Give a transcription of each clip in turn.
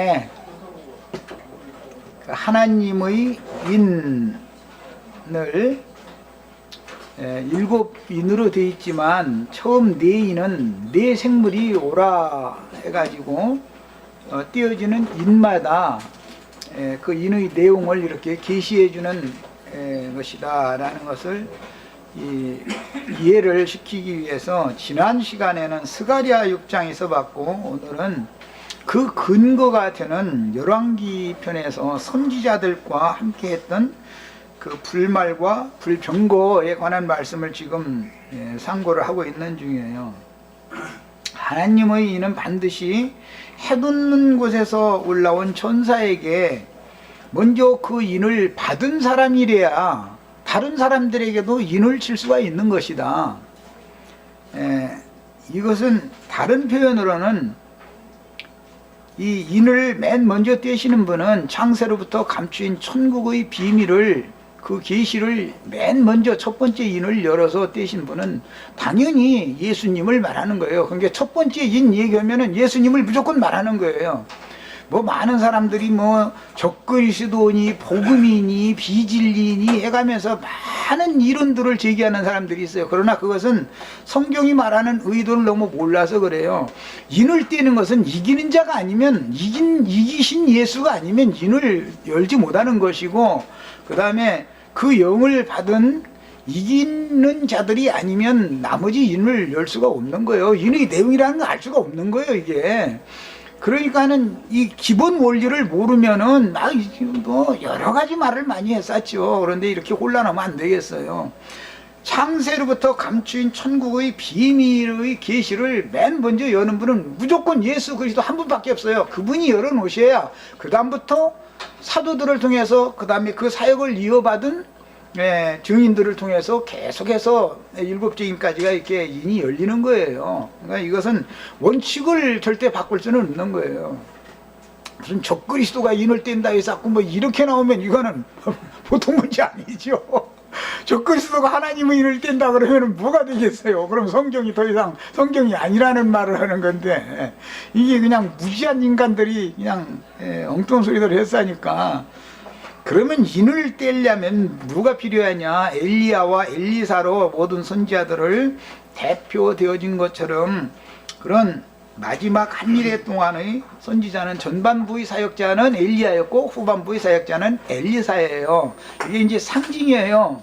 중에 하나님의 인을 일곱 인으로 되어 있지만 처음 네 인은 네 생물이 오라 해가지고 띄어지는 인마다 그 인의 내용을 이렇게 계시해 주는 것이다 라는 것을 이해를 시키기 위해서 지난 시간에는 스가랴 6장에서 봤고, 오늘은 그 근거가 되는 열왕기 편에서 선지자들과 함께 했던 그 불말과 불병거에 관한 말씀을 지금 상고를 하고 있는 중이에요. 하나님의 인은 반드시 해돋는 곳에서 올라온 천사에게 먼저 그 인을 받은 사람이래야 다른 사람들에게도 인을 칠 수가 있는 것이다. 이것은 다른 표현으로는 이 인을 맨 먼저 떼시는 분은 창세로부터 감추인 천국의 비밀을, 그 계시를 맨 먼저 첫 번째 인을 열어서 떼신 분은 당연히 예수님을 말하는 거예요. 그러니까 첫 번째 인 얘기하면은 예수님을 무조건 말하는 거예요. 뭐 많은 사람들이 뭐 적그리스도니 복음이니 비진리니 해가면서 많은 이론들을 제기하는 사람들이 있어요. 그러나 그것은 성경이 말하는 의도를 너무 몰라서 그래요. 인을 떼는 것은 이기는 자가 아니면, 이기신 예수가 아니면 인을 열지 못하는 것이고, 그 다음에 그 영을 받은 이기는 자들이 아니면 나머지 인을 열 수가 없는 거예요. 인의 내용이라는 걸 알 수가 없는 거예요, 이게. 그러니까는 이 기본 원리를 모르면은 막 뭐 여러 가지 말을 많이 했었죠. 그런데 이렇게 혼란하면 안 되겠어요. 창세로부터 감추인 천국의 비밀의 계시를 맨 먼저 여는 분은 무조건 예수 그리스도 한 분밖에 없어요. 그분이 열어놓으셔야 그 다음부터 사도들을 통해서, 그 다음에 그 사역을 이어받은 증인들을 통해서 계속해서 일곱째 인까지가 이렇게 인이 열리는 거예요. 그러니까 이것은 원칙을 절대 바꿀 수는 없는 거예요. 무슨 적그리스도가 인을 뗀다 해서 자꾸 뭐 이렇게 나오면 이거는 보통 문제 아니죠. 적그리스도가 하나님의 인을 뗀다 그러면 뭐가 되겠어요? 그럼 성경이 더 이상 성경이 아니라는 말을 하는 건데, 이게 그냥 무지한 인간들이 그냥 엉뚱한 소리들 했으니까. 그러면 인을 떼려면 누가 필요하냐? 엘리야와 엘리사로 모든 선지자들을 대표되어진 것처럼 그런 마지막 한일회 동안의 선지자는, 전반부의 사역자는 엘리야였고 후반부의 사역자는 엘리사예요. 이게 이제 상징이에요.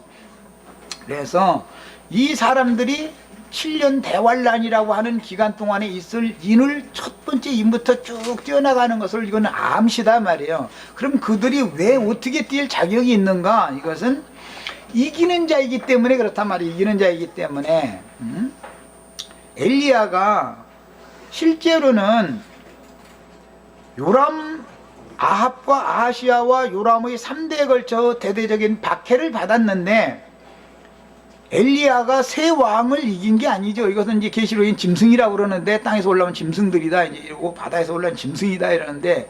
그래서 이 사람들이 7년 대환란이라고 하는 기간 동안에 있을 인을 첫 번째 인부터 쭉 뛰어나가는 것을 이거는 암시다 말이에요. 그럼 그들이 왜 어떻게 뛸 자격이 있는가? 이것은 이기는 자이기 때문에 그렇단 말이에요. 이기는 자이기 때문에. 엘리야가 실제로는 요람, 아합과 아하시야와 요람의 3대에 걸쳐 대대적인 박해를 받았는데, 엘리야가 세 왕을 이긴 게 아니죠. 이것은 이제 계시록인 짐승이라고 그러는데, 땅에서 올라온 짐승들이다, 이제 이러고 바다에서 올라온 짐승이다 이러는데,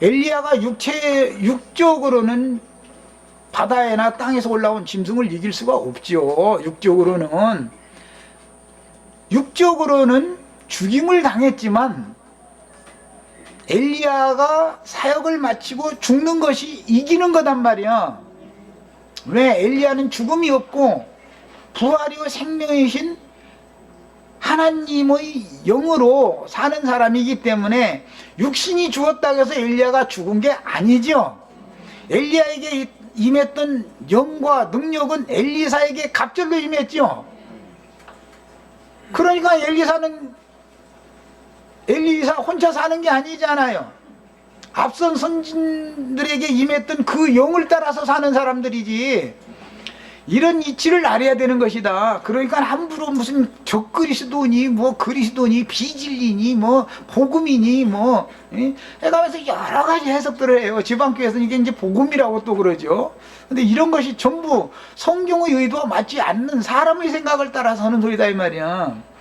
엘리야가 육적으로는 바다에나 땅에서 올라온 짐승을 이길 수가 없죠. 육적으로는 죽임을 당했지만 엘리야가 사역을 마치고 죽는 것이 이기는 거단 말이야. 왜? 엘리야는 죽음이 없고 부활이요 생명이신 하나님의 영으로 사는 사람이기 때문에 육신이 죽었다고 해서 엘리야가 죽은 게 아니죠. 엘리야에게 임했던 영과 능력은 엘리사에게 갑절로 임했죠. 그러니까 엘리사 혼자 사는 게 아니잖아요. 앞선 선진들에게 임했던 그 영을 따라서 사는 사람들이지. 이런 이치를 알아야 되는 것이다. 그러니까 함부로 무슨 적그리스도니 뭐 그리스도니 비진리니 뭐 복음이니 뭐 해가면서 여러 가지 해석들을 해요. 지방교회에서는 이게 이제 복음이라고 또 그러죠. 근데 이런 것이 전부 성경의 의도와 맞지 않는 사람의 생각을 따라서 하는 소리다 이 말이야.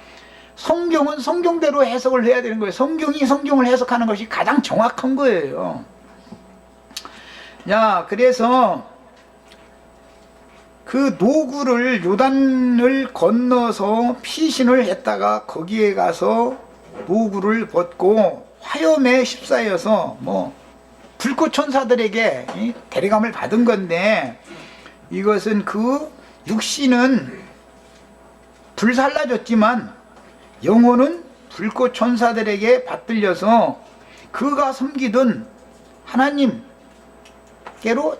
성경은 성경대로 해석을 해야 되는 거예요. 성경이 성경을 해석하는 것이 가장 정확한 거예요. 야, 그래서 그 노구를, 요단을 건너서 피신을 했다가 거기에 가서 노구를 벗고 화염에 휩싸여서 뭐 불꽃 천사들에게 데려감을 받은 건데, 이것은 그 육신은 불살라졌지만 영혼은 불꽃 천사들에게 받들려서 그가 섬기던 하나님께로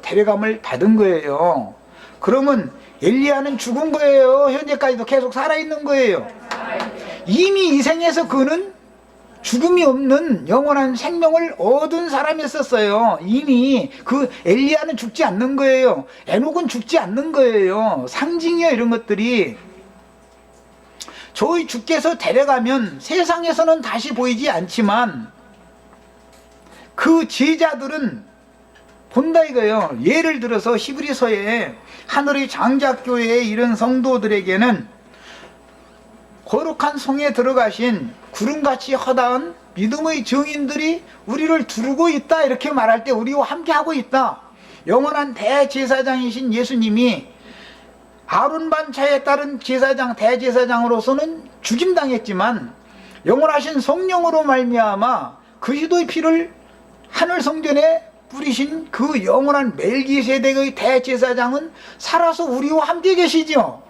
데려감을 받은 거예요. 그러면 엘리야는 죽은 거예요? 현재까지도 계속 살아있는 거예요? 이미 이 생에서 그는 죽음이 없는 영원한 생명을 얻은 사람이었어요. 이미 그 엘리야는 죽지 않는 거예요. 에녹은 죽지 않는 거예요. 상징이요, 이런 것들이. 저희 주께서 데려가면 세상에서는 다시 보이지 않지만 그 제자들은 본다 이거예요. 예를 들어서 히브리서에 하늘의 장작교회에 이런 성도들에게는 거룩한 성에 들어가신 구름같이 허다한 믿음의 증인들이 우리를 두르고 있다, 이렇게 말할 때 우리와 함께하고 있다. 영원한 대제사장이신 예수님이 아론 반차에 따른 제사장, 대제사장으로서는 죽임당했지만 영원하신 성령으로 말미암아 그리스도의 피를 하늘 성전에 뿌리신 그 영원한 멜기세덱의 대제사장은 살아서 우리와 함께 계시죠.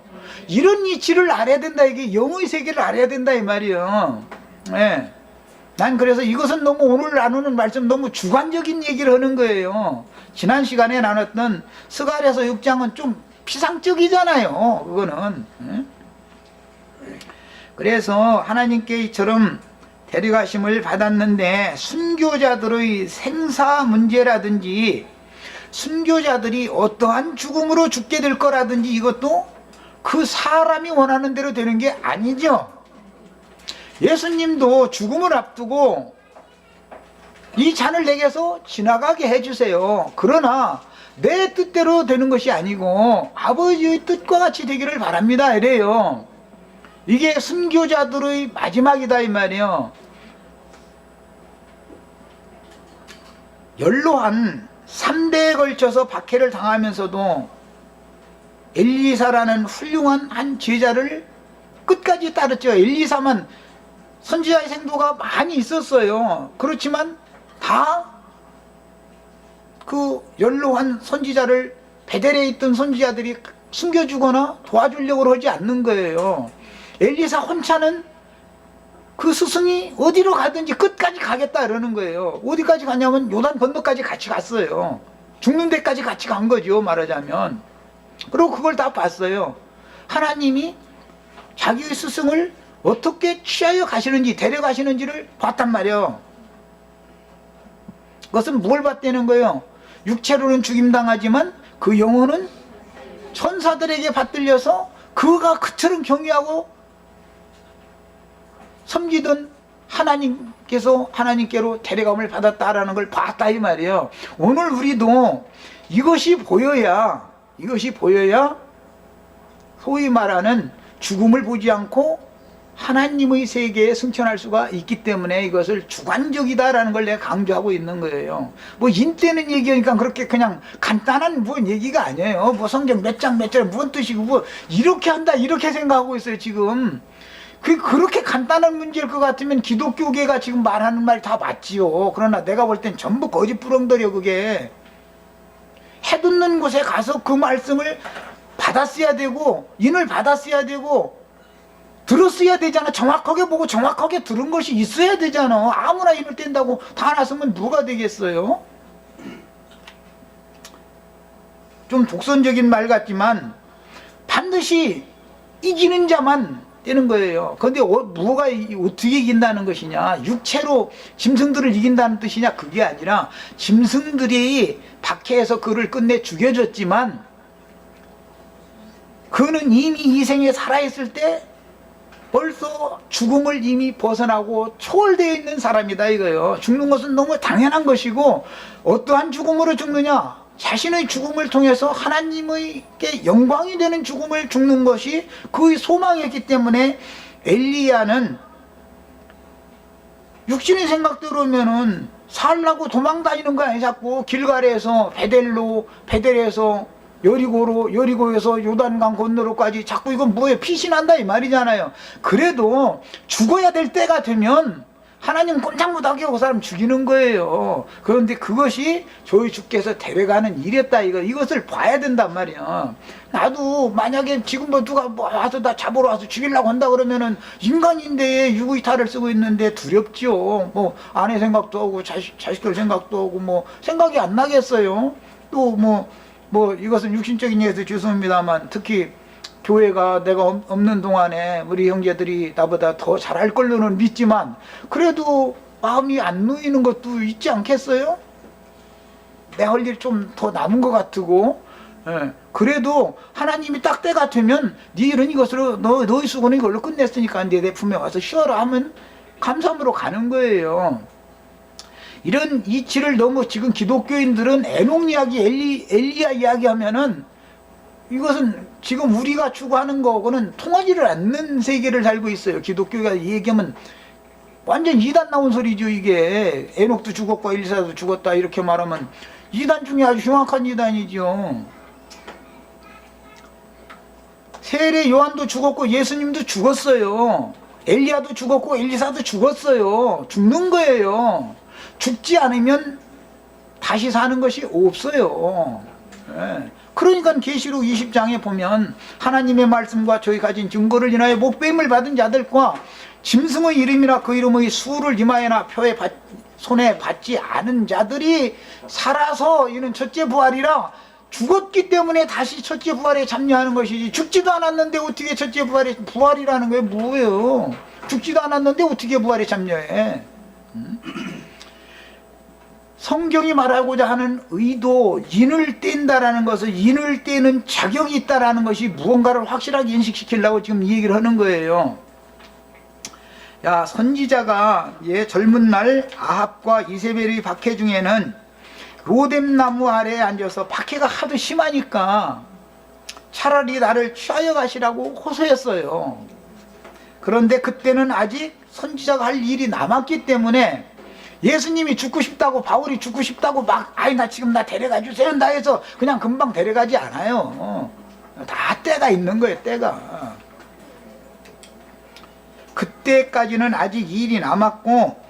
이런 이치를 알아야 된다, 이게 영의 세계를 알아야 된다 이 말이에요. 네. 난 그래서 이것은 너무 오늘 나누는 말씀 너무 주관적인 얘기를 하는 거예요. 지난 시간에 나눴던 스가랴서 6장은 좀 피상적이잖아요, 그거는. 네? 그래서 하나님께 이처럼 데려가심을 받았는데 순교자들의 생사 문제라든지 순교자들이 어떠한 죽음으로 죽게 될 거라든지 이것도 그 사람이 원하는 대로 되는 게 아니죠. 예수님도 죽음을 앞두고 이 잔을 내게서 지나가게 해주세요. 그러나 내 뜻대로 되는 것이 아니고 아버지의 뜻과 같이 되기를 바랍니다, 이래요. 이게 순교자들의 마지막이다 이 말이에요. 연로한 3대에 걸쳐서 박해를 당하면서도 엘리사라는 훌륭한 한 제자를 끝까지 따랐죠. 엘리사만 선지자의 생도가 많이 있었어요. 그렇지만 다 그 연로한 선지자를, 베델에 있던 선지자들이 숨겨주거나 도와주려고 하지 않는 거예요. 엘리사 혼자는 그 스승이 어디로 가든지 끝까지 가겠다 이러는 거예요. 어디까지 가냐면 요단 건너까지 같이 갔어요. 죽는 데까지 같이 간 거죠, 말하자면. 그리고 그걸 다 봤어요. 하나님이 자기의 스승을 어떻게 취하여 가시는지, 데려가시는지를 봤단 말이에요. 그것은 뭘 봤다는 거예요? 육체로는 죽임당하지만 그 영혼은 천사들에게 받들려서 그가 그처럼 경외하고 섬기던 하나님께서 하나님께로 데려감을 받았다라는 걸 봤다 이 말이에요. 오늘 우리도 이것이 보여야 소위 말하는 죽음을 보지 않고 하나님의 세계에 승천할 수가 있기 때문에 이것을 주관적이다라는 걸 내가 강조하고 있는 거예요. 뭐 인때는 얘기하니까 그렇게 그냥 간단한 뭐 얘기가 아니에요. 뭐 성경 몇 장 몇 절 무슨 뜻이고 뭐 이렇게 한다 이렇게 생각하고 있어요 지금. 그렇게 간단한 문제일 것 같으면 기독교계가 지금 말하는 말 다 맞지요. 그러나 내가 볼 땐 전부 거짓부렁들이요. 그게 해듣는 곳에 가서 그 말씀을 받았어야 되고 인을 받았어야 되고 들었어야 되잖아. 정확하게 보고 정확하게 들은 것이 있어야 되잖아. 아무나 인을 뗀다고 다 났으면 누가 되겠어요? 좀 독선적인 말 같지만 반드시 이기는 자만 되는 거예요. 그런데 뭐가 어떻게 이긴다는 것이냐, 육체로 짐승들을 이긴다는 뜻이냐, 그게 아니라 짐승들이 박해해서 그를 끝내 죽여줬지만 그는 이미 이 생에 살아있을 때 벌써 죽음을 이미 벗어나고 초월되어 있는 사람이다 이거예요. 죽는 것은 너무 당연한 것이고, 어떠한 죽음으로 죽느냐, 자신의 죽음을 통해서 하나님에게 영광이 되는 죽음을 죽는 것이 그의 소망이었기 때문에 엘리야는 육신의 생각대로면은 살라고 도망다니는 거 아니에요. 자꾸 길갈에서 베델에서 여리고로, 여리고에서 요단강 건너로까지 자꾸 이건 뭐예요? 피신한다 이 말이잖아요. 그래도 죽어야 될 때가 되면 하나님 꼼짝 못하게 그 사람 죽이는 거예요. 그런데 그것이 저희 주께서 데려가는 일이었다. 이것을 봐야 된단 말이야. 나도 만약에 지금 뭐 누가 뭐 와서 나 잡으러 와서 죽이려고 한다 그러면은 인간인데 유구이탈을 쓰고 있는데 두렵죠. 뭐 아내 생각도 하고 자식들 생각도 하고 뭐 생각이 안 나겠어요. 또 뭐 이것은 육신적인 예에서 죄송합니다만 특히 교회가 내가 없는 동안에 우리 형제들이 나보다 더 잘할 걸로는 믿지만 그래도 마음이 안 놓이는 것도 있지 않겠어요? 내 할 일 좀 더 남은 것 같고, 예. 그래도 하나님이 딱 때 같으면 네 일은 이것으로 너희 수고는 이걸로 끝냈으니까 내 품에 와서 쉬어라 하면 감사함으로 가는 거예요. 이런 이치를 너무 지금 기독교인들은 에녹 이야기, 엘리야 이야기 하면은 이것은 지금 우리가 추구하는 거하고는 통하지를 않는 세계를 살고 있어요. 기독교가 얘기하면 완전 이단 나온 소리죠. 이게 에녹도 죽었고 엘리사도 죽었다 이렇게 말하면 이단 중에 아주 흉악한 이단이죠. 세례 요한도 죽었고 예수님도 죽었어요. 엘리야도 죽었고 엘리사도 죽었어요. 죽는 거예요. 죽지 않으면 다시 사는 것이 없어요. 예. 그러니까 계시록 20장에 보면 하나님의 말씀과 저희 가진 증거를 인하여 목배임을 받은 자들과 짐승의 이름이나 그 이름의 수를 임하여나 표에 손에 받지 않은 자들이 살아서 이는 첫째 부활이라 죽었기 때문에 다시 첫째 부활에 참여하는 것이지 죽지도 않았는데 어떻게 첫째 부활에 부활이라는 거예요? 뭐예요? 죽지도 않았는데 어떻게 부활에 참여해? 성경이 말하고자 하는 의도, 인을 뗀다라는 것은 인을 떼는 자격이 있다라는 것이 무언가를 확실하게 인식시키려고 지금 이 얘기를 하는 거예요. 야, 선지자가 젊은 날 아합과 이세벨의 박해 중에는 로뎀나무 아래에 앉아서 박해가 하도 심하니까 차라리 나를 취하여 가시라고 호소했어요. 그런데 그때는 아직 선지자가 할 일이 남았기 때문에 예수님이 죽고 싶다고 바울이 죽고 싶다고 막 나 지금 나 데려가 주세요 다 해서 그냥 금방 데려가지 않아요. 다 때가 있는 거예요. 때가. 그때까지는 아직 일이 남았고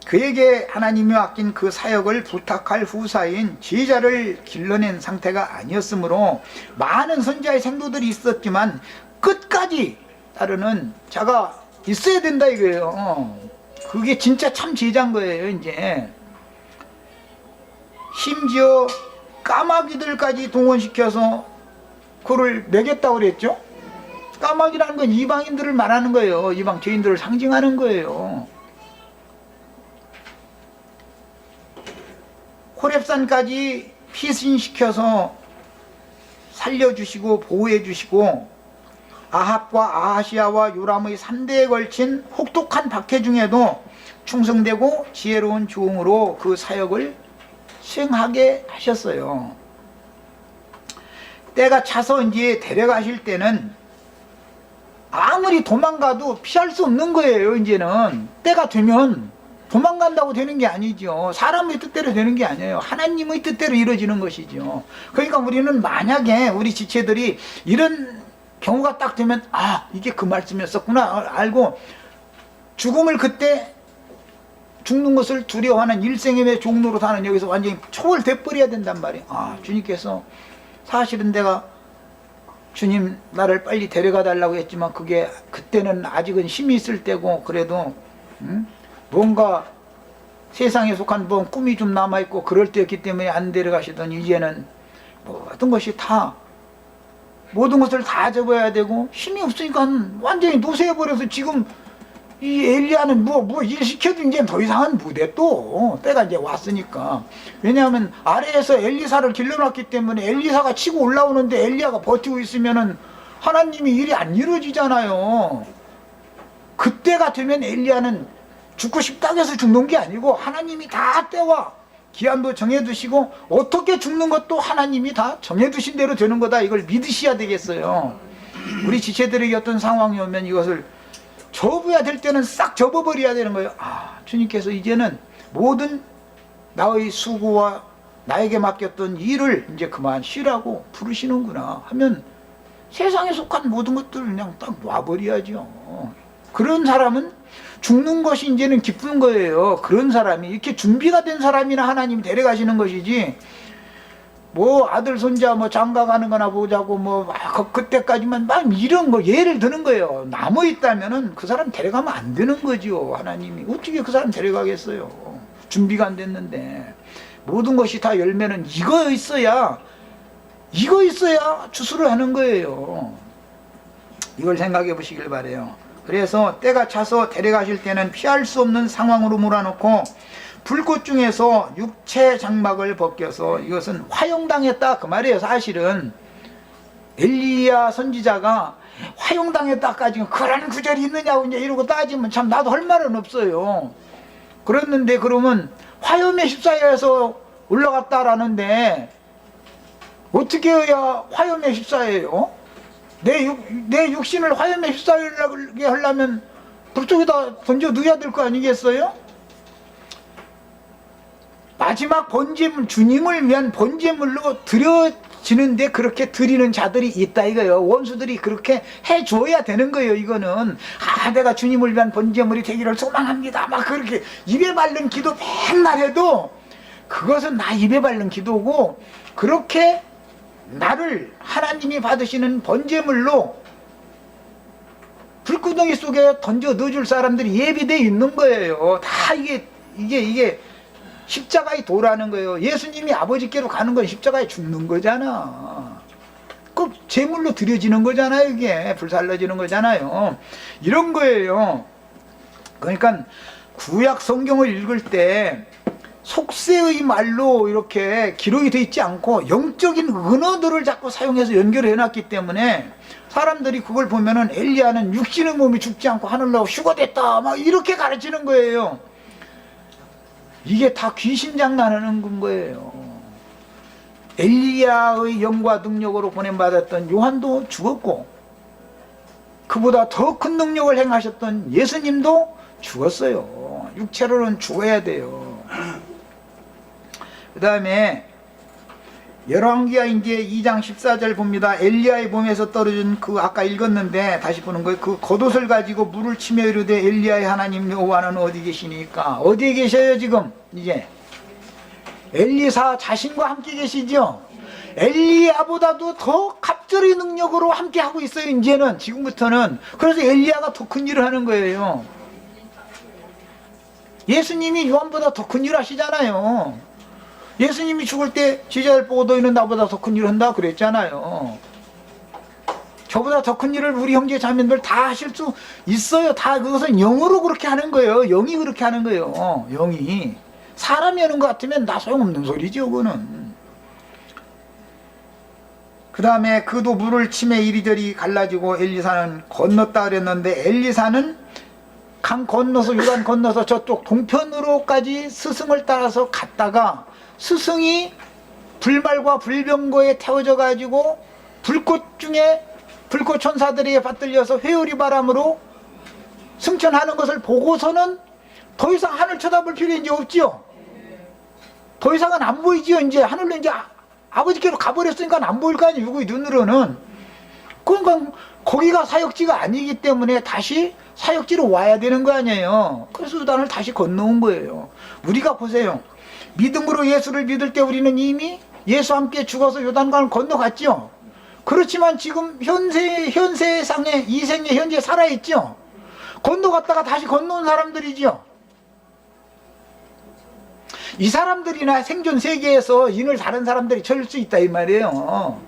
그에게 하나님이 맡긴 그 사역을 부탁할 후사인 제자를 길러낸 상태가 아니었으므로 많은 선지자의 생도들이 있었지만 끝까지 따르는 자가 있어야 된다 이거예요. 그게 진짜 참 제자인 거예요. 이제 심지어 까마귀들까지 동원시켜서 그를 먹였다고 그랬죠. 까마귀라는 건 이방인들을 말하는 거예요. 이방 죄인들을 상징하는 거예요. 호렙산까지 피신시켜서 살려주시고 보호해주시고 아합과 아하시아와 요람의 3대에 걸친 혹독한 박해 중에도 충성되고 지혜로운 종으로 그 사역을 수행하게 하셨어요. 때가 차서 이제 데려가실 때는 아무리 도망가도 피할 수 없는 거예요. 이제는 때가 되면 도망간다고 되는 게 아니죠. 사람의 뜻대로 되는 게 아니에요. 하나님의 뜻대로 이루어지는 것이죠. 그러니까 우리는 만약에 우리 지체들이 이런 경우가 딱 되면 이게 그 말씀이었었구나 알고 죽음을 그때 죽는 것을 두려워하는 일생의 종로로 사는 여기서 완전히 초월돼 버려야 된단 말이에요. 주님께서 사실은 내가 주님 나를 빨리 데려가 달라고 했지만 그게 그때는 아직은 힘이 있을 때고 그래도 뭔가 세상에 속한 꿈이 좀 남아있고 그럴 때였기 때문에 안 데려가시더니 이제는 모든 것이 다 모든 것을 다 접어야 되고 힘이 없으니까 완전히 노쇠해버려서 지금 이 엘리야는 일 시켜도 이제 더 이상은 못해. 또 때가 이제 왔으니까. 왜냐하면 아래에서 엘리사를 길러놨기 때문에 엘리사가 치고 올라오는데 엘리야가 버티고 있으면은 하나님이 일이 안 이루어지잖아요. 그때가 되면 엘리야는 죽고 싶다고 해서 죽는 게 아니고 하나님이 다 때와 기한도 정해두시고 어떻게 죽는 것도 하나님이 다 정해두신 대로 되는 거다. 이걸 믿으셔야 되겠어요. 우리 지체들에게 어떤 상황이 오면 이것을 접어야 될 때는 싹 접어버려야 되는 거예요. 주님께서 이제는 모든 나의 수고와 나에게 맡겼던 일을 이제 그만 쉬라고 부르시는구나 하면 세상에 속한 모든 것들을 그냥 딱 놔버려야죠. 그런 사람은 죽는 것이 이제는 기쁜 거예요. 그런 사람이 이렇게 준비가 된 사람이나 하나님이 데려가시는 것이지, 뭐 아들 손자 뭐 장가 가는 거나 보자고 뭐 그때까지만 막 이런 거 예를 드는 거예요. 남아 있다면은 그 사람 데려가면 안 되는 거죠. 하나님이 어떻게 그 사람 데려가겠어요. 준비가 안 됐는데. 모든 것이 다 열매는 이거 있어야 추수를 하는 거예요. 이걸 생각해 보시길 바래요. 그래서 때가 차서 데려가실 때는 피할 수 없는 상황으로 몰아넣고 불꽃 중에서 육체 장막을 벗겨서, 이것은 화용당했다 그 말이에요. 사실은 엘리야 선지자가 화용당했다까지 그런 구절이 있느냐고 이제 이러고 따지면 참 나도 할 말은 없어요. 그랬는데 그러면 화염의 십사에서 올라갔다라는데 어떻게 해야 화염의 십사예요? 내 육신을 화염의 십사하게 하려면 불쪽에다 던져 넣어야 될 거 아니겠어요? 마지막 번제물, 주님을 위한 번제물로 드려지는데 그렇게 드리는 자들이 있다 이거예요. 원수들이 그렇게 해줘야 되는 거예요. 이거는 내가 주님을 위한 번제물이 되기를 소망합니다 막 그렇게 입에 바른 기도 맨날 해도 그것은 나 입에 바른 기도고, 그렇게 나를 하나님이 받으시는 번제물로 불구덩이 속에 던져 넣어줄 사람들이 예비되어 있는 거예요. 다 이게 십자가의 도라는 거예요. 예수님이 아버지께로 가는 건 십자가에 죽는 거잖아. 그 제물로 드려지는 거잖아요. 이게 불살라지는 거잖아요. 이런 거예요. 그러니까 구약 성경을 읽을 때 속세의 말로 이렇게 기록이 되어 있지 않고 영적인 은어들을 자꾸 사용해서 연결해 놨기 때문에 사람들이 그걸 보면은 엘리야는 육신의 몸이 죽지 않고 하늘나라 휴거됐다 막 이렇게 가르치는 거예요. 이게 다 귀신 장난하는 거예요. 엘리야의 영과 능력으로 보냄받았던 요한도 죽었고, 그보다 더 큰 능력을 행하셨던 예수님도 죽었어요. 육체로는 죽어야 돼요. 그 다음에 열왕기하 이제 2장 14절 봅니다. 엘리야의 몸에서 떨어진 그 아까 읽었는데 다시 보는 거예요. 그 겉옷을 가지고 물을 치며 이르되 엘리야의 하나님 여호와는 어디 계시니까. 어디에 계셔요 지금? 이제 엘리사 자신과 함께 계시죠. 엘리야보다도 더 갑절의 능력으로 함께 하고 있어요. 이제는 지금부터는. 그래서 엘리야가 더 큰 일을 하는 거예요. 예수님이 요한보다 더 큰 일 하시잖아요. 예수님이 죽을 때 제자들 보고 너희는 나보다 더 큰 일을 한다 그랬잖아요. 저보다 더 큰 일을 우리 형제 자매들 다 하실 수 있어요. 다 그것은 영으로 그렇게 하는 거예요. 영이 그렇게 하는 거예요. 영이. 사람이 하는 것 같으면 나 소용없는 소리죠. 그거는. 그 다음에 그도 물을 치매 이리저리 갈라지고 엘리사는 건넜다 그랬는데, 엘리사는 강 건너서 요단 건너서 저쪽 동편으로까지 스승을 따라서 갔다가 스승이 불말과 불병거에 태워져 가지고 불꽃 중에 불꽃 천사들에게 받들려서 회오리 바람으로 승천하는 것을 보고서는 더 이상 하늘 쳐다볼 필요 이제 없지요. 더 이상은 안 보이지요. 이제 하늘로 이제 아버지께로 가버렸으니까 안 보일 거 아니에요. 누구의 눈으로는. 그러니까 거기가 사역지가 아니기 때문에 다시 사역지로 와야 되는 거 아니에요. 그래서 요단을 다시 건너온 거예요. 우리가 보세요. 믿음으로 예수를 믿을 때 우리는 이미 예수와 함께 죽어서 요단강을 건너갔죠. 그렇지만 지금 현세상에 이 생에 현재 살아있죠. 건너갔다가 다시 건너온 사람들이죠. 이 사람들이나 생존 세계에서 인을 다른 사람들이 쳐줄 수 있다 이 말이에요.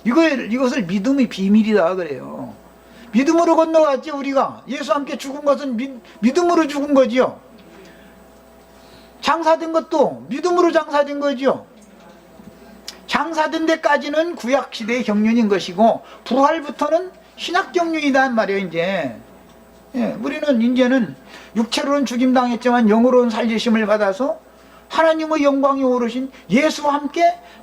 이것을 믿음의 비밀이다 그래요. 믿음으로 건너갔지. 우리가 예수와 함께 죽은 것은 믿음으로 죽은 거지요. 장사된 것도 믿음으로 장사된 거죠. 장사된 데까지는 구약시대의 경륜인 것이고 부활부터는 신약 경륜이란 말이에요. 이제 우리는 이제는 육체로는 죽임당했지만 영으로는 살리심을 받아서 하나님의 영광이 오르신 예수와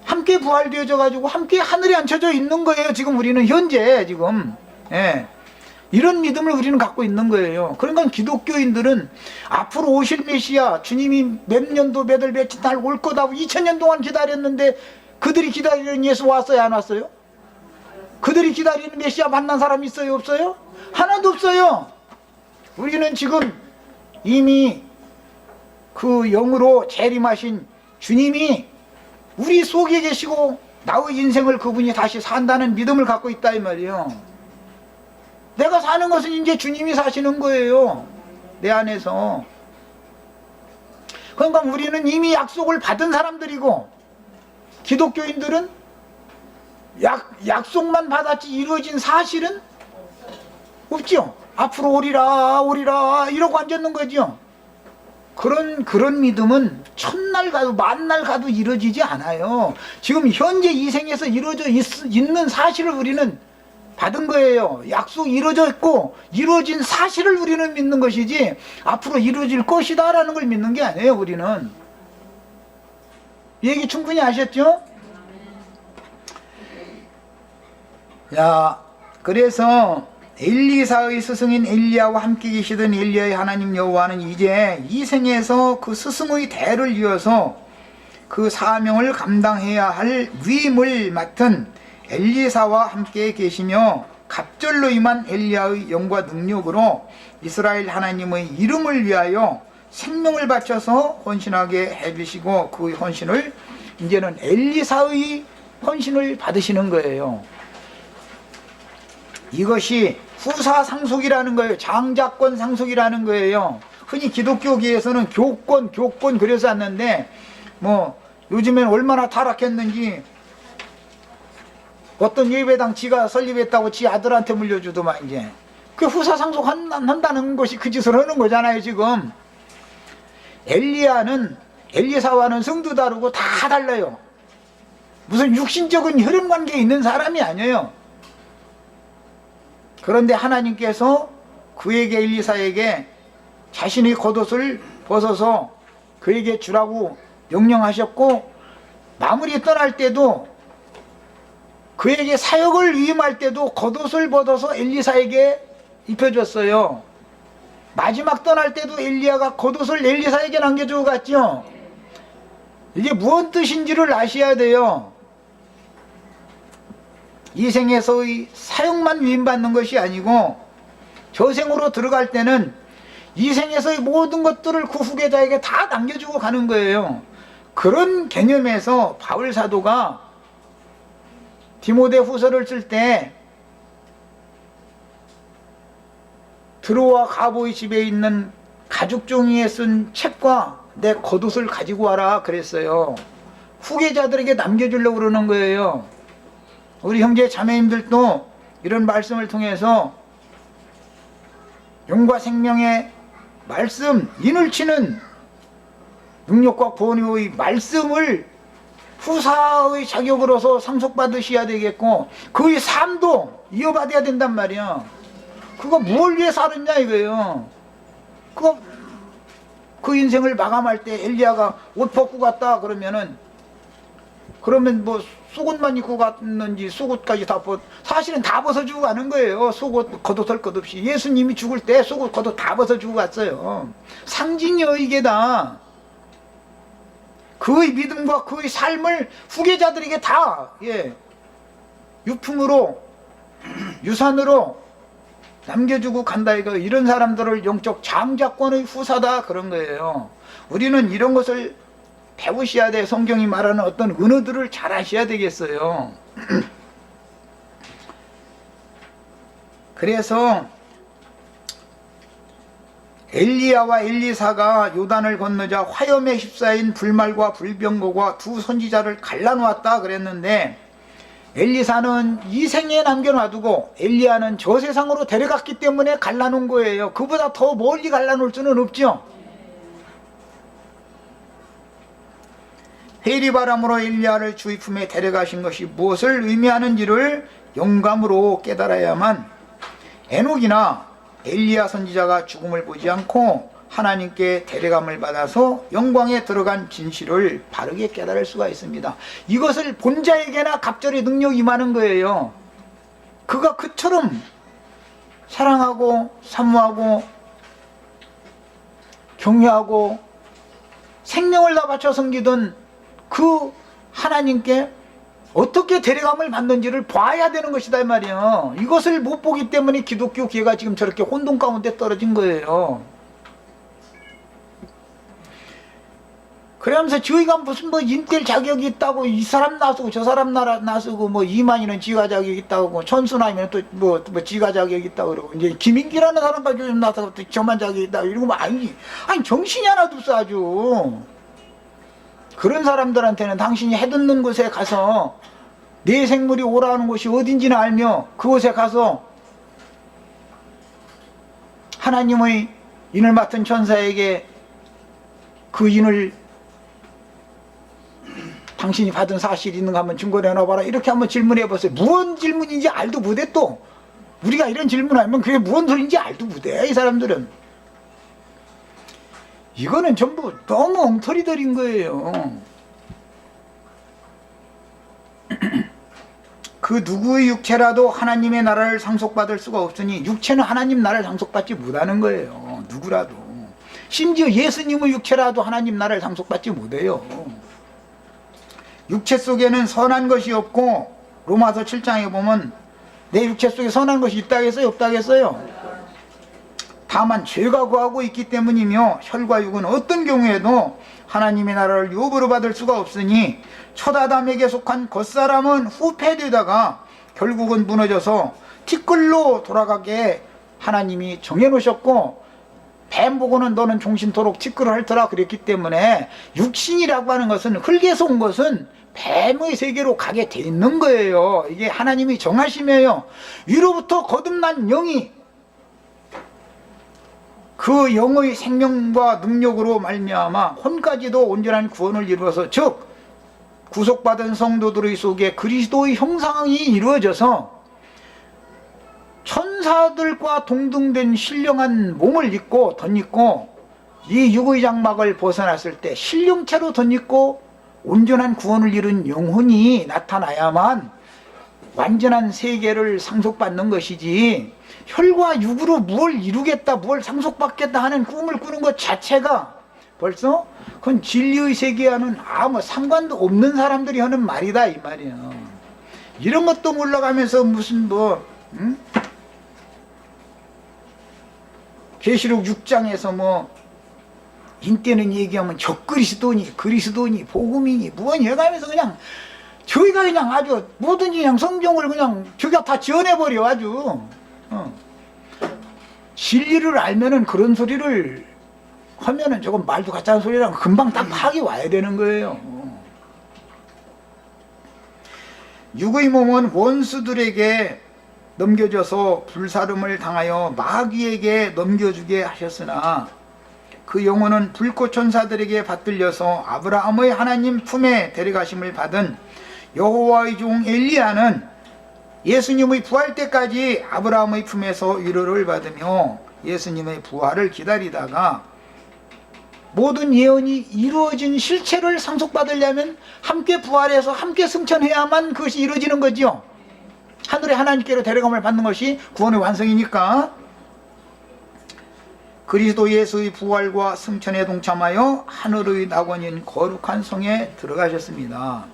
함께 부활되어져 가지고 함께 하늘에 앉혀져 있는 거예요. 지금 우리는 현재 지금 이런 믿음을 우리는 갖고 있는 거예요. 그러니까 기독교인들은 앞으로 오실 메시아 주님이 몇 년도 몇월 며칠 날 올 거다고 2000년 동안 기다렸는데 그들이 기다리는 예수 왔어요 안 왔어요? 그들이 기다리는 메시아 만난 사람 있어요, 없어요? 하나도 없어요. 우리는 지금 이미 그 영으로 재림하신 주님이 우리 속에 계시고 나의 인생을 그분이 다시 산다는 믿음을 갖고 있다 이 말이에요. 내가 사는 것은 이제 주님이 사시는 거예요, 내 안에서. 그러니까 우리는 이미 약속을 받은 사람들이고, 기독교인들은 약속만 받았지 이루어진 사실은 없죠. 앞으로 오리라 오리라 이러고 앉았는 거죠. 그런 믿음은 천날 가도 만날 가도 이루어지지 않아요. 지금 현재 이 생에서 이루어져 있는 사실을 우리는 받은 거예요. 약속이 이루어져 있고 이루어진 사실을 우리는 믿는 것이지 앞으로 이루어질 것이다 라는 걸 믿는 게 아니에요. 우리는 이 얘기 충분히 아셨죠? 자, 그래서 엘리사의 스승인 엘리야와 함께 계시던 엘리야의 하나님 여호와는 이제 이 생에서 그 스승의 대를 이어서 그 사명을 감당해야 할 위임을 맡은 엘리사와 함께 계시며 갑절로 임한 엘리야의 영과 능력으로 이스라엘 하나님의 이름을 위하여 생명을 바쳐서 헌신하게 해주시고 그 헌신을 이제는 엘리사의 헌신을 받으시는 거예요. 이것이 후사상속이라는 거예요. 장자권 상속이라는 거예요. 흔히 기독교계에서는 교권 그래서 왔는데 뭐 요즘엔 얼마나 타락했는지 어떤 예배당 지가 설립했다고 지 아들한테 물려주더만 이제 그 후사상속 한다는 것이 그 짓을 하는 거잖아요. 지금 엘리사와는 성도 다르고 다 달라요. 무슨 육신적인 혈연관계에 있는 사람이 아니에요. 그런데 하나님께서 그에게 엘리사에게 자신의 겉옷을 벗어서 그에게 주라고 명령하셨고 마무리 떠날 때도 그에게 사역을 위임할 때도 겉옷을 벗어서 엘리사에게 입혀줬어요. 마지막 떠날 때도 엘리야가 겉옷을 엘리사에게 남겨주고 갔죠. 이게 무슨 뜻인지를 아셔야 돼요. 이 생에서의 사역만 위임받는 것이 아니고 저생으로 들어갈 때는 이 생에서의 모든 것들을 그 후계자에게 다 남겨주고 가는 거예요. 그런 개념에서 바울 사도가 디모데 후서를 쓸 때 드로와 가보의 집에 있는 가죽 종이에 쓴 책과 내 겉옷을 가지고 와라 그랬어요. 후계자들에게 남겨주려고 그러는 거예요. 우리 형제 자매님들도 이런 말씀을 통해서 영과 생명의 말씀, 이눌치는 능력과 권위의 말씀을 후사의 자격으로서 상속받으셔야 되겠고 그의 삶도 이어받아야 된단 말이야. 그거 뭘 위해 살았냐 이거예요. 그 인생을 마감할 때 엘리야가 옷 벗고 갔다 그러면 뭐 속옷만 입고 갔는지 속옷까지 사실은 다 벗어주고 가는 거예요. 속옷 겉옷 것 없이. 예수님이 죽을 때 속옷 겉옷 다 벗어주고 갔어요. 상징이요 이게 다. 그의 믿음과 그의 삶을 후계자들에게 다 유품으로 유산으로 남겨주고 간다 이거. 이런 사람들을 영적 장자권의 후사다 그런 거예요. 우리는 이런 것을 배우셔야 돼. 성경이 말하는 어떤 은어들을 잘 아셔야 되겠어요. 그래서 엘리야와 엘리사가 요단을 건너자 화염에 휩싸인 불말과 불병거와 두 선지자를 갈라놓았다 그랬는데 엘리사는 이 생에 남겨놔두고 엘리야는 저 세상으로 데려갔기 때문에 갈라놓은 거예요. 그보다 더 멀리 갈라놓을 수는 없죠. 회리바람으로 엘리야를 주의 품에 데려가신 것이 무엇을 의미하는지를 영감으로 깨달아야만 에녹이나 엘리야 선지자가 죽음을 보지 않고 하나님께 데려감을 받아서 영광에 들어간 진실을 바르게 깨달을 수가 있습니다. 이것을 본 자에게나 갑절의 능력이 임하는 거예요. 그가 그처럼 사랑하고 사모하고 경외하고 생명을 다 바쳐 섬기던 그 하나님께 어떻게 데려감을 받는지를 봐야 되는 것이다 이 말이에요. 이것을 못 보기 때문에 기독교계가 지금 저렇게 혼돈 가운데 떨어진 거예요. 그러면서 저희가 무슨 뭐 인텔 자격이 있다고 이 사람 나서고 저 사람 나서고 뭐 이만희는 지가 자격이 있다고 천순하면 또 뭐 지가 자격이 있다고 그러고 이제 김인기라는 사람까지 좀 나서고 또 저만 자격이 있다고 이러고 뭐 아니 정신이 하나도 없어 아주. 그런 사람들한테는 당신이 해듣는 곳에 가서 내 생물이 오라는 곳이 어딘지는 알며 그곳에 가서 하나님의 인을 맡은 천사에게 그 인을 당신이 받은 사실이 있는가 한번 증거를 해놔봐라 이렇게 한번 질문해 보세요. 무슨 질문인지 알도 못해. 또 우리가 이런 질문하면 그게 무슨 소리인지 알도 못해. 이 사람들은 이거는 전부 너무 엉터리들인 거예요. 그 누구의 육체라도 하나님의 나라를 상속받을 수가 없으니 육체는 하나님 나라를 상속받지 못하는 거예요. 누구라도. 심지어 예수님의 육체라도 하나님 나라를 상속받지 못해요. 육체 속에는 선한 것이 없고 로마서 7장에 보면 내 육체 속에 선한 것이 있다겠어요? 없다겠어요? 다만 죄가 구하고 있기 때문이며 혈과 육은 어떤 경우에도 하나님의 나라를 유업으로 받을 수가 없으니 첫 아담에게 속한 겉사람은 후패되다가 결국은 무너져서 티끌로 돌아가게 하나님이 정해놓으셨고 뱀 보고는 너는 종신토록 티끌을 핥더라 그랬기 때문에 육신이라고 하는 것은 흙에서 온 것은 뱀의 세계로 가게 돼 있는 거예요. 이게 하나님이 정하심이에요. 위로부터 거듭난 영이 그 영의 생명과 능력으로 말미암아 혼까지도 온전한 구원을 이루어서 즉 구속받은 성도들의 속에 그리스도의 형상이 이루어져서 천사들과 동등된 신령한 몸을 입고 덧입고 이 육의 장막을 벗어났을 때 신령체로 덧입고 온전한 구원을 이룬 영혼이 나타나야만 완전한 세계를 상속받는 것이지 혈과 육으로 뭘 이루겠다 뭘 상속받겠다 하는 꿈을 꾸는 것 자체가 벌써 그건 진리의 세계와는 아무 상관도 없는 사람들이 하는 말이다 이 말이에요. 이런 것도 몰라가면서 무슨 뭐 계시록 6장에서 뭐 인때는 얘기하면 그리스도니 복음이니 무언이 해가면서 그냥 저희가 그냥 아주 뭐든지 그냥 성경을 그냥 저희가 다 지어내버려 아주. 진리를 알면은 그런 소리를 하면은 조금 말도 같지 않은 소리랑 금방 딱 파악이 와야 되는 거예요. 육의 몸은 원수들에게 넘겨져서 불사름을 당하여 마귀에게 넘겨주게 하셨으나 그 영혼은 불꽃 천사들에게 받들려서 아브라함의 하나님 품에 데려가심을 받은 여호와의 종 엘리야는 예수님의 부활 때까지 아브라함의 품에서 위로를 받으며 예수님의 부활을 기다리다가 모든 예언이 이루어진 실체를 상속받으려면 함께 부활해서 함께 승천해야만 그것이 이루어지는 거죠. 하늘에 하나님께로 데려감을 받는 것이 구원의 완성이니까 그리스도 예수의 부활과 승천에 동참하여 하늘의 낙원인 거룩한 성에 들어가셨습니다.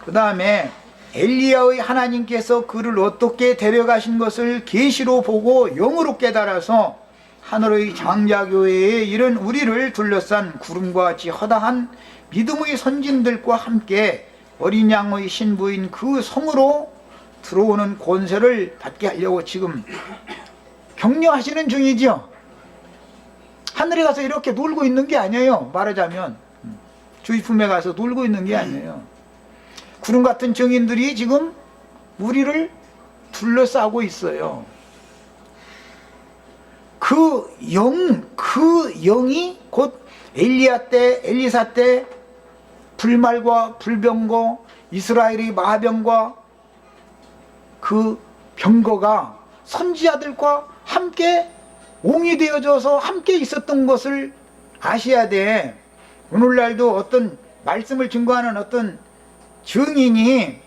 그 다음에 엘리야의 하나님께서 그를 어떻게 데려가신 것을 계시로 보고 영으로 깨달아서 하늘의 장자교회에 이른 우리를 둘러싼 구름과 같이 허다한 믿음의 선진들과 함께 어린 양의 신부인 그 성으로 들어오는 권세를 받게 하려고 지금 격려하시는 중이죠. 하늘에 가서 이렇게 놀고 있는 게 아니에요. 말하자면 주의 품에 가서 놀고 있는 게 아니에요. 구름 같은 정인들이 지금 우리를 둘러싸고 있어요. 그 영이 곧 엘리야 때, 엘리사 때 불말과 불병거, 이스라엘의 마병과 그 병거가 선지자들과 함께 옹이되어져서 함께 있었던 것을 아셔야 돼. 오늘날도 어떤 말씀을 증거하는 어떤 증인이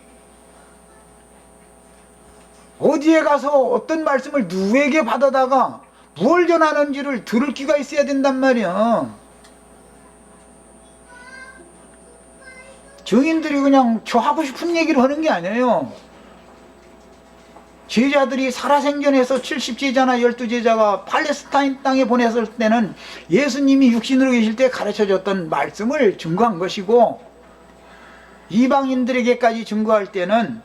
어디에 가서 어떤 말씀을 누구에게 받아다가 무엇을 전하는지를 들을 기가 있어야 된단 말이야. 정인들이 그냥 저 하고 싶은 얘기를 하는 게 아니에요. 제자들이 살아생전에서 70제자나 12제자가 팔레스타인 땅에 보냈을 때는 예수님이 육신으로 계실 때 가르쳐줬던 말씀을 증거한 것이고, 이방인들에게까지 증거할 때는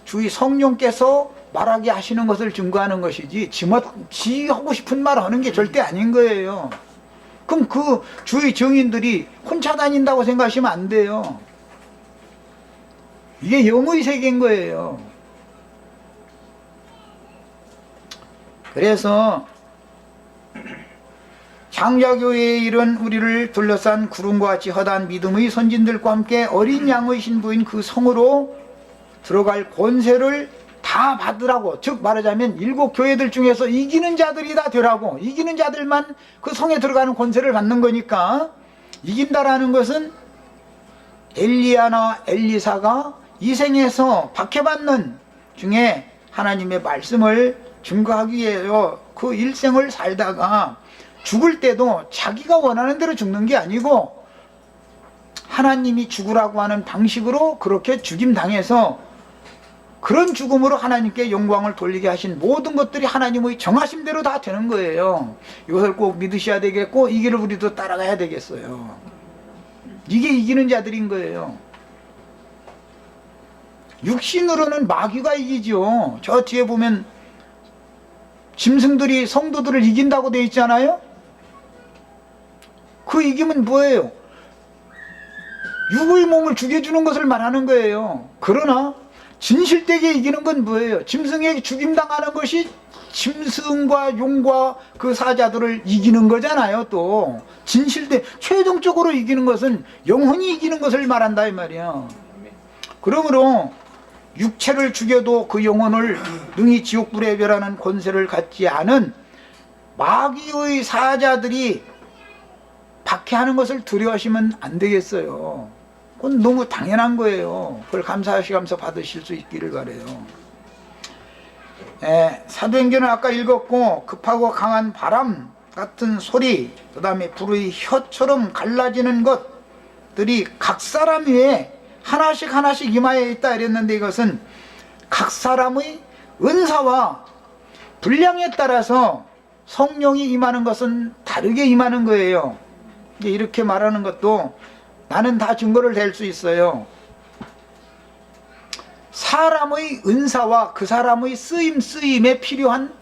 주의 성령께서 말하게 하시는 것을 증거하는 것이지 지 하고 싶은 말 하는 게 절대 아닌 거예요. 그럼 그 주의 정인들이 혼자 다닌다고 생각하시면 안 돼요. 이게 영의 세계인 거예요. 그래서 장자교회에 이른 우리를 둘러싼 구름과 같이 허다한 믿음의 선진들과 함께 어린 양의 신부인 그 성으로 들어갈 권세를 다 받으라고, 즉 말하자면 7교회들 중에서 이기는 자들이 다 되라고, 이기는 자들만 그 성에 들어가는 권세를 받는 거니까, 이긴다라는 것은 엘리야나 엘리사가 이 생에서 박해받는 중에 하나님의 말씀을 증거하기 위해서 그 일생을 살다가 죽을 때도 자기가 원하는 대로 죽는 게 아니고 하나님이 죽으라고 하는 방식으로 그렇게 죽임당해서 그런 죽음으로 하나님께 영광을 돌리게 하신 모든 것들이 하나님의 정하심대로 다 되는 거예요. 이것을 꼭 믿으셔야 되겠고, 이 길을 우리도 따라가야 되겠어요. 이게 이기는 자들인 거예요. 육신으로는 마귀가 이기죠. 저 뒤에 보면 짐승들이 성도들을 이긴다고 되어 있잖아요. 그 이김은 뭐예요? 육의 몸을 죽여주는 것을 말하는 거예요. 그러나 진실되게 이기는 건 뭐예요? 짐승에게 죽임당하는 것이 짐승과 용과 그 사자들을 이기는 거잖아요. 또 진실되 최종적으로 이기는 것은 영혼이 이기는 것을 말한다 이 말이야. 그러므로 육체를 죽여도 그 영혼을 능히 지옥불에 멸하는 권세를 갖지 않은 마귀의 사자들이 박해하는 것을 두려워하시면 안 되겠어요. 그건 너무 당연한 거예요. 그걸 감사하시면서 받으실 수 있기를 바라요. 사도행전을 아까 읽었고, 급하고 강한 바람 같은 소리, 그 다음에 불의 혀처럼 갈라지는 것들이 각 사람 위에 하나씩 하나씩 임하여 있다 이랬는데, 이것은 각 사람의 은사와 분량에 따라서 성령이 임하는 것은 다르게 임하는 거예요. 이렇게 말하는 것도 나는 다 증거를 댈 수 있어요. 사람의 은사와 그 사람의 쓰임에 필요한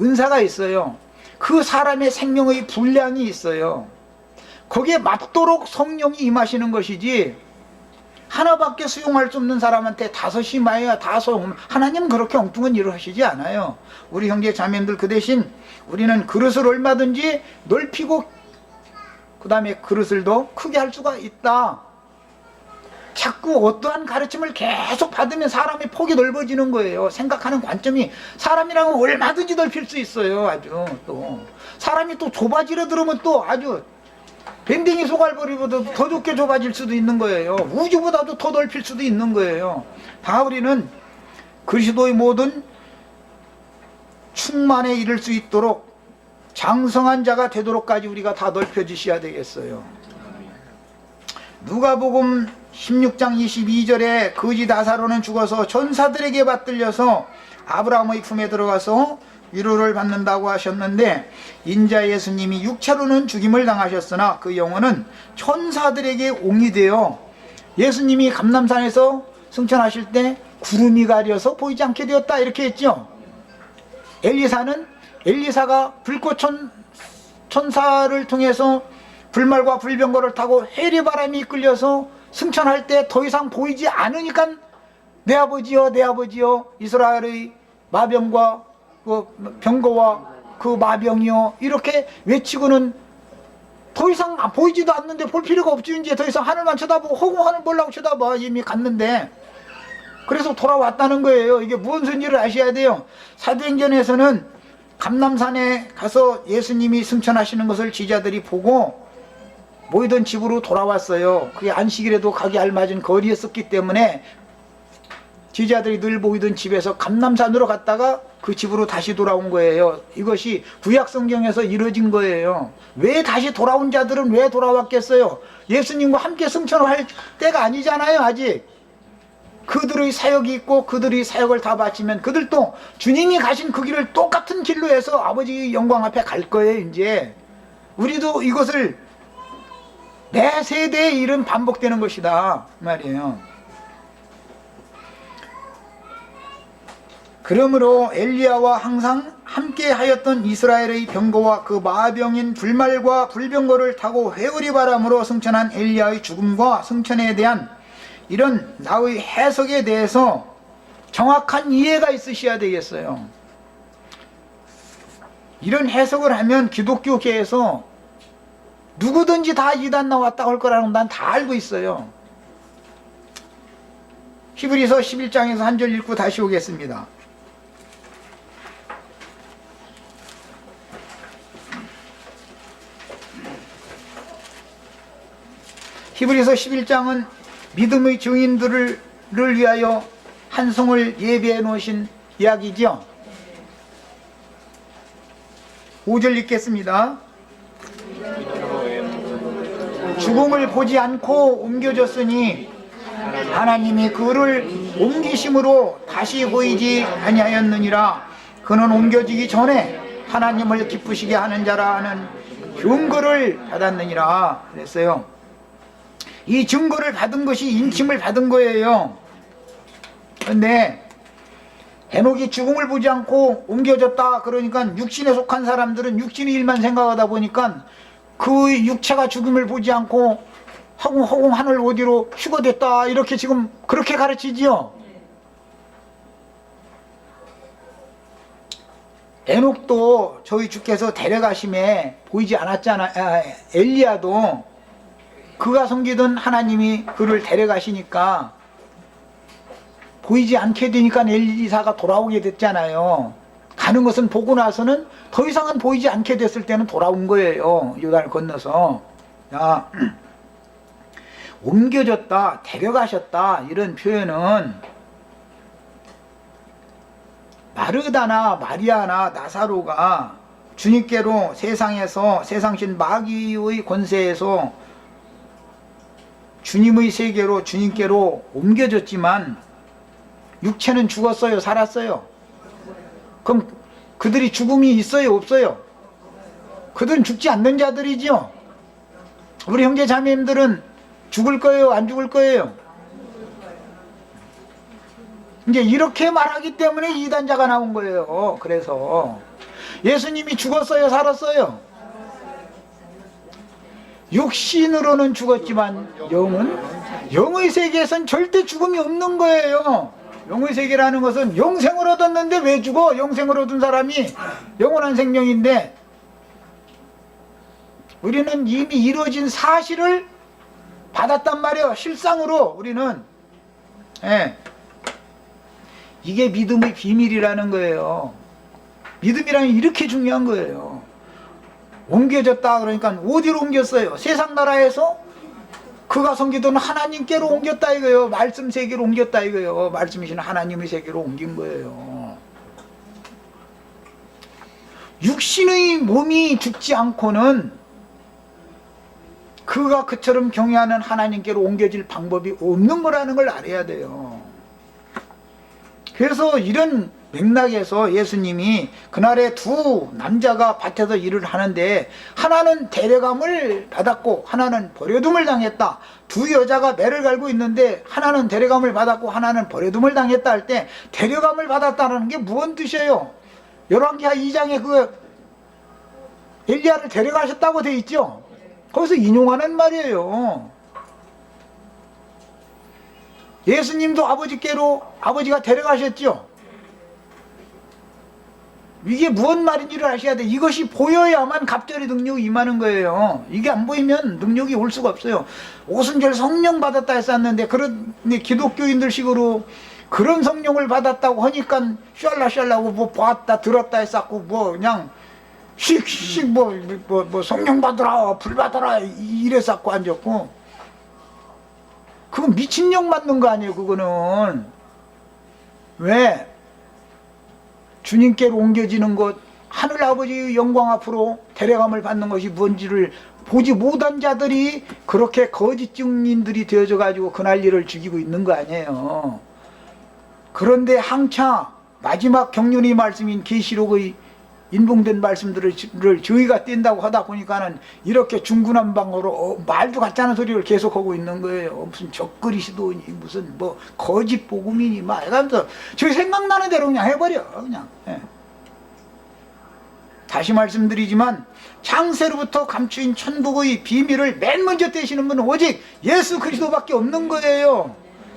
은사가 있어요. 그 사람의 생명의 분량이 있어요. 거기에 맞도록 성령이 임하시는 것이지, 하나밖에 수용할 수 없는 사람한테 다섯이 임하여야 다 소용. 하나님은 그렇게 엉뚱한 일을 하시지 않아요. 우리 형제 자매들, 그 대신 우리는 그릇을 얼마든지 넓히고 그 다음에 그릇을 더 크게 할 수가 있다. 자꾸 어떠한 가르침을 계속 받으면 사람의 폭이 넓어지는 거예요. 생각하는 관점이, 사람이라면 얼마든지 넓힐 수 있어요. 아주 또 사람이 또 좁아지려 들으면 또 아주 밴댕이 소갈보리보다 더 좋게 좁아질 수도 있는 거예요. 우주보다도 더 넓힐 수도 있는 거예요. 다 우리는 그리스도의 모든 충만에 이를 수 있도록 장성한 자가 되도록까지 우리가 다 넓혀주셔야 되겠어요. 누가복음 16장 22절에 거지 나사로는 죽어서 전사들에게 받들려서 아브라함의 품에 들어가서 위로를 받는다고 하셨는데, 인자 예수님이 육체로는 죽임을 당하셨으나 그 영혼은 천사들에게 옹이 되어 예수님이 감람산에서 승천하실 때 구름이 가려서 보이지 않게 되었다 이렇게 했죠. 엘리사가 불꽃 천사를 통해서 불말과 불병거를 타고 해리바람이 이끌려서 승천할 때 더 이상 보이지 않으니까 내 아버지여 내 아버지여 이스라엘의 마병과 그 병거와 그 마병이여 이렇게 외치고는 더 이상 보이지도 않는데 볼 필요가 없지. 이제 더 이상 하늘만 쳐다보고 허공하늘 보려고 쳐다봐. 이미 갔는데. 그래서 돌아왔다는 거예요. 이게 무엇인지를 아셔야 돼요. 사도행전에서는 감람산에 가서 예수님이 승천하시는 것을 제자들이 보고 모이던 집으로 돌아왔어요. 그게 안식일에도 가기 알맞은 거리였었기 때문에 제자들이 늘 모이던 집에서 감람산으로 갔다가 그 집으로 다시 돌아온 거예요. 이것이 구약 성경에서 이루어진 거예요. 왜 다시 돌아온 자들은 왜 돌아왔겠어요? 예수님과 함께 승천할 때가 아니잖아요, 아직. 그들의 사역이 있고 그들의 사역을 다 바치면 그들도 주님이 가신 그 길을 똑같은 길로 해서 아버지 영광 앞에 갈 거예요. 이제 우리도 이것을 내 세대의 일은 반복되는 것이다 말이에요. 그러므로 엘리야와 항상 함께 하였던 이스라엘의 병거와 그 마병인 불말과 불병거를 타고 회오리 바람으로 승천한 엘리야의 죽음과 승천에 대한 이런 나의 해석에 대해서 정확한 이해가 있으셔야 되겠어요. 이런 해석을 하면 기독교계에서 누구든지 다 이단 나왔다 할 거라는 건 난 다 알고 있어요. 히브리서 11장에서 한 절 읽고 다시 오겠습니다. 히브리서 11장은 믿음의 증인들을 위하여 한 성을 예비해 놓으신 이야기죠. 5절 읽겠습니다. 죽음을 보지 않고 옮겨졌으니 하나님이 그를 옮기심으로 다시 보이지 아니하였느니라. 그는 옮겨지기 전에 하나님을 기쁘시게 하는 자라는 증거를 받았느니라 그랬어요. 이 증거를 받은 것이 인침을 받은 거예요. 그런데 에녹이 죽음을 보지 않고 옮겨졌다 그러니까 육신에 속한 사람들은 육신의 일만 생각하다 보니까 그 육체가 죽음을 보지 않고 허공허공 하늘 어디로 휴거됐다 이렇게 지금 그렇게 가르치지요. 에녹도 저희 주께서 데려가심에 보이지 않았잖아. 엘리야도 그가 섬기던 하나님이 그를 데려가시니까 보이지 않게 되니까 엘리사가 돌아오게 됐잖아요. 가는 것은 보고 나서는 더 이상은 보이지 않게 됐을 때는 돌아온 거예요. 요단을 건너서. 야, 옮겨졌다, 데려가셨다 이런 표현은 마르다나 마리아나 나사로가 주님께로 세상에서 세상신 마귀의 권세에서 주님의 세계로 주님께로 옮겨졌지만 육체는 죽었어요, 살았어요? 그럼 그들이 죽음이 있어요, 없어요? 그들은 죽지 않는 자들이죠. 우리 형제 자매님들은 죽을 거예요, 안 죽을 거예요? 이제 이렇게 말하기 때문에 이단자가 나온 거예요. 그래서 예수님이 죽었어요, 살았어요? 육신으로는 죽었지만 영의 세계에선 절대 죽음이 없는 거예요. 영의 세계라는 것은 영생을 얻었는데 왜 죽어? 영생을 얻은 사람이 영원한 생명인데 우리는 이미 이루어진 사실을 받았단 말이에요. 실상으로 우리는. 이게 믿음의 비밀이라는 거예요. 믿음이라는 게 이렇게 중요한 거예요. 옮겨졌다 그러니까 어디로 옮겼어요? 세상 나라에서 그가 섬기던 하나님께로 옮겼다 이거예요. 말씀 세계로 옮겼다 이거예요. 말씀이신 하나님의 세계로 옮긴 거예요. 육신의 몸이 죽지 않고는 그가 그처럼 경외하는 하나님께로 옮겨질 방법이 없는 거라는 걸 알아야 돼요. 그래서 이런 맥락에서 예수님이 그날에 두 남자가 밭에서 일을 하는데 하나는 데려감을 받았고 하나는 버려둠을 당했다. 두 여자가 매를 갈고 있는데 하나는 데려감을 받았고 하나는 버려둠을 당했다 할 때 데려감을 받았다는 게 무슨 뜻이에요? 열왕기하 2장에 그 엘리야를 데려가셨다고 돼 있죠? 거기서 인용하는 말이에요. 예수님도 아버지께로 아버지가 데려가셨죠? 이게 무슨 말인지를 아셔야 돼. 이것이 보여야만 갑절의 능력이 임하는 거예요. 이게 안 보이면 능력이 올 수가 없어요. 오순절 성령 받았다 했었는데 그런 기독교인들 식으로 그런 성령을 받았다고 하니까 샬라샬라고 뭐 보았다 들었다 했었고 뭐 그냥 씩씩 뭐 성령 받으라 불 받아라 이랬었고 앉았고 그건 미친령 맞는 거 아니에요. 그거는 왜 주님께로 옮겨지는 것, 하늘 아버지의 영광 앞으로 데려감을 받는 것이 뭔지를 보지 못한 자들이 그렇게 거짓 증인들이 되어져 가지고 그날일을 죽이고 있는 거 아니에요. 그런데 항차 마지막 경륜의 말씀인 계시록의 인봉된 말씀들을 저희가 뗀다고 하다 보니까는 이렇게 중구난방으로 말도 같지 않은 소리를 계속하고 있는 거예요. 무슨 적그리스도니 무슨 뭐 거짓 복음이니 막 이러면서 저희 생각나는 대로 그냥 해버려 그냥. 예. 다시 말씀드리지만 창세로부터 감추인 천국의 비밀을 맨 먼저 떼시는 분은 오직 예수 그리스도밖에 없는 거예요.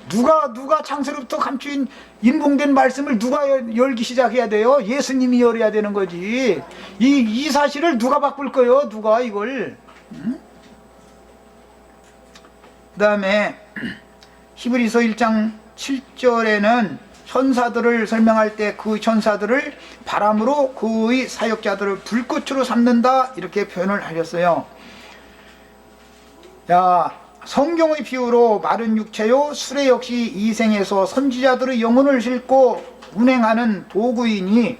누가 창세로부터 감추인 인봉된 말씀을 누가 열기 시작해야 돼요? 예수님이 열어야 되는 거지. 이 사실을 누가 바꿀 거예요? 누가 이걸? 그 다음에 히브리서 1장 7절에는 천사들을 설명할 때 그 천사들을 바람으로 그의 사역자들을 불꽃으로 삼는다 이렇게 표현을 하셨어요. 야, 성경의 비유로 마른 육체요 수레 역시 이 생에서 선지자들의 영혼을 싣고 운행하는 도구이니,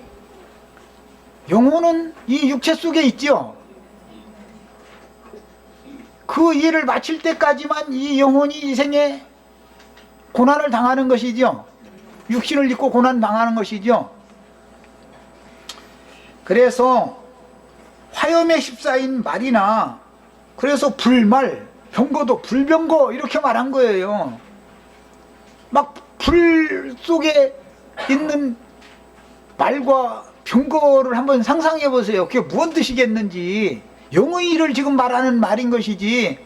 영혼은 이 육체 속에 있죠. 그 일을 마칠 때까지만 이 영혼이 이 생에 고난을 당하는 것이죠. 육신을 입고 고난 당하는 것이죠. 그래서 화염에 휩싸인 말이나, 그래서 불말, 병거도 불병거 이렇게 말한 거예요. 막 불 속에 있는 말과 병거를 한번 상상해 보세요. 그게 무슨 뜻이겠는지. 영의 일을 지금 말하는 말인 것이지,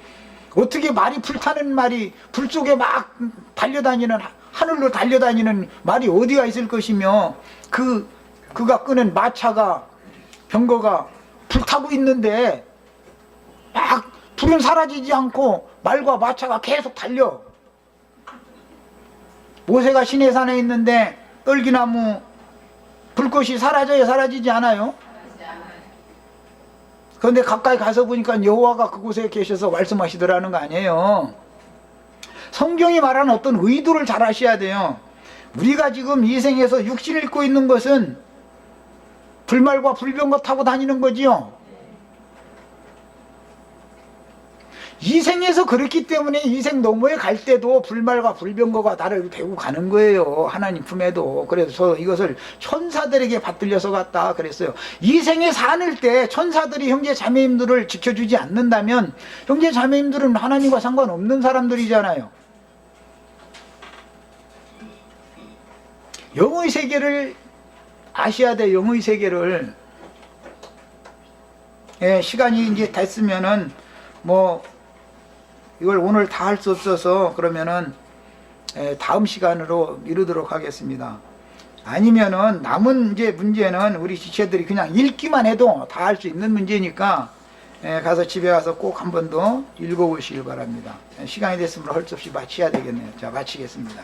어떻게 말이 불타는 말이 불 속에 막 달려다니는, 하늘로 달려다니는 말이 어디가 있을 것이며, 그가 끄는 마차가, 병거가 불타고 있는데 막 불은 사라지지 않고 말과 마차가 계속 달려. 모세가 시내산에 있는데 떨기나무 불꽃이 사라져야 사라지지 않아요? 그런데 가까이 가서 보니까 여호와가 그곳에 계셔서 말씀하시더라는 거 아니에요. 성경이 말하는 어떤 의도를 잘 아셔야 돼요. 우리가 지금 이 생에서 육신을 입고 있는 것은 불말과 불병거 타고 다니는 거지요. 이 생에서 그렇기 때문에 이 생 너머에 갈 때도 불말과 불병거가 나를 데리고 가는 거예요. 하나님 품에도. 그래서 이것을 천사들에게 받들려서 갔다 그랬어요. 이 생에 사는 때 천사들이 형제 자매님들을 지켜주지 않는다면 형제 자매님들은 하나님과 상관없는 사람들이잖아요. 영의 세계를 아셔야 돼. 영의 세계를. 예, 시간이 이제 됐으면은 뭐 이걸 오늘 다 할 수 없어서 그러면은 다음 시간으로 미루도록 하겠습니다. 아니면은 남은 이제 문제는 우리 지체들이 그냥 읽기만 해도 다 할 수 있는 문제니까 가서 집에 가서 꼭 한 번 더 읽어보시길 바랍니다. 시간이 됐으므로 할 수 없이 마쳐야 되겠네요. 자, 마치겠습니다.